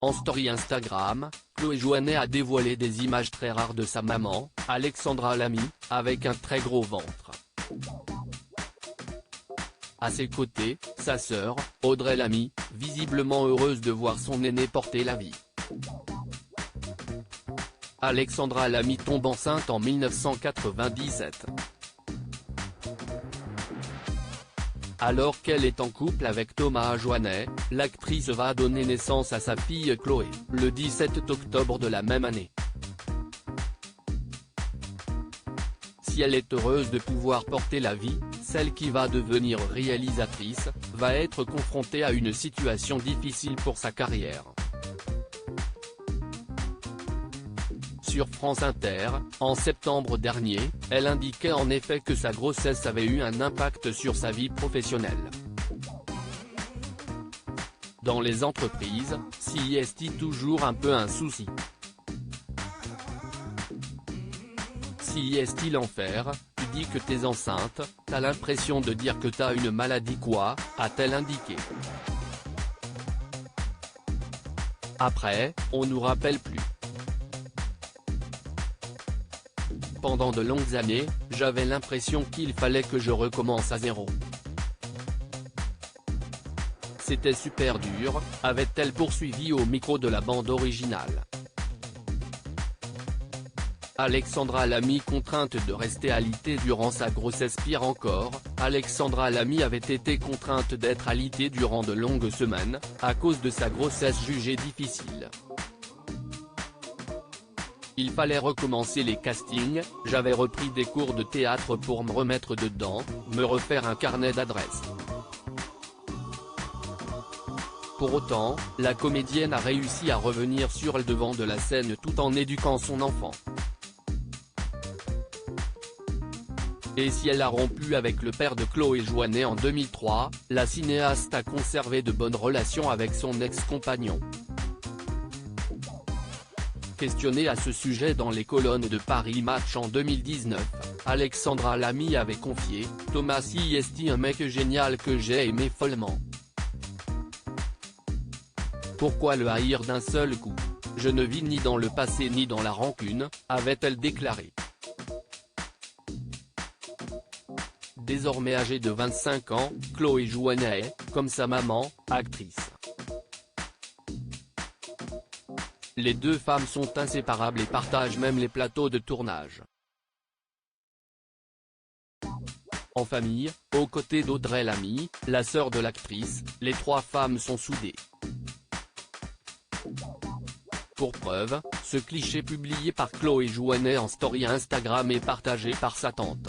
En story Instagram, Chloé Jouannet a dévoilé des images très rares de sa maman, Alexandra Lamy, avec un très gros ventre. À ses côtés, sa sœur, Audrey Lamy, visiblement heureuse de voir son aîné porter la vie. Alexandra Lamy tombe enceinte en 1997. Alors qu'elle est en couple avec Thomas Jouannet, l'actrice va donner naissance à sa fille Chloé, le 17 octobre de la même année. Si elle est heureuse de pouvoir porter la vie, celle qui va devenir réalisatrice, va être confrontée à une situation difficile pour sa carrière. Sur France Inter, en septembre dernier, elle indiquait en effet que sa grossesse avait eu un impact sur sa vie professionnelle. Dans les entreprises, s'y est toujours un peu un souci. Si est l'enfer, tu dis que t'es enceinte, t'as l'impression de dire que t'as une maladie quoi, a-t-elle indiqué. Après, on nous rappelle plus. Pendant de longues années, j'avais l'impression qu'il fallait que je recommence à zéro. C'était super dur, avait-elle poursuivi au micro de la bande originale. Alexandra Lamy contrainte de rester alitée durant sa grossesse. Pire encore, Alexandra Lamy avait été contrainte d'être alitée durant de longues semaines, à cause de sa grossesse jugée difficile. Il fallait recommencer les castings, j'avais repris des cours de théâtre pour me remettre dedans, me refaire un carnet d'adresses. Pour autant, la comédienne a réussi à revenir sur le devant de la scène tout en éduquant son enfant. Et si elle a rompu avec le père de Chloé Jouannet en 2003, la cinéaste a conservé de bonnes relations avec son ex-compagnon. Questionnée à ce sujet dans les colonnes de Paris Match en 2019, Alexandra Lamy avait confié « Thomas est un mec génial que j'ai aimé follement. Pourquoi le haïr d'un seul coup? Je ne vis ni dans le passé ni dans la rancune », avait-elle déclaré. Désormais âgée de 25 ans, Chloé Jouannet est, comme sa maman, actrice. Les deux femmes sont inséparables et partagent même les plateaux de tournage. En famille, aux côtés d'Audrey Lamy, la sœur de l'actrice, les trois femmes sont soudées. Pour preuve, ce cliché publié par Chloé Jouannet en story Instagram est partagé par sa tante.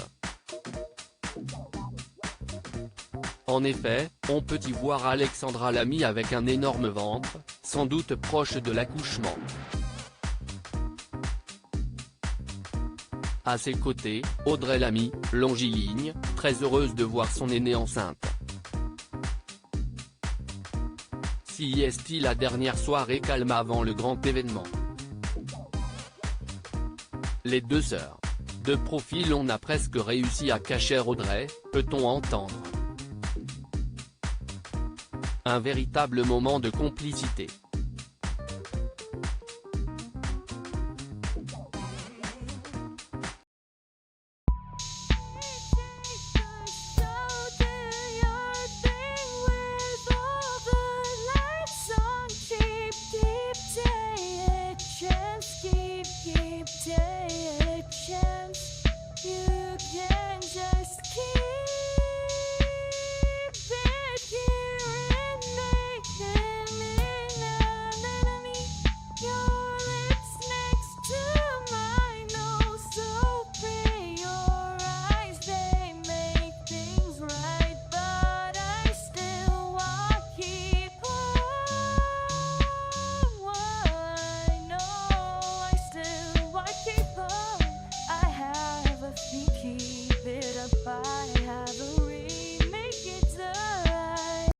En effet, on peut y voir Alexandra Lamy avec un énorme ventre, sans doute proche de l'accouchement. À ses côtés, Audrey Lamy, longiligne, très heureuse de voir son aînée enceinte. Si est la dernière soirée calme avant le grand événement. Les deux sœurs. De profil on a presque réussi à cacher Audrey, peut-on entendre. Un véritable moment de complicité.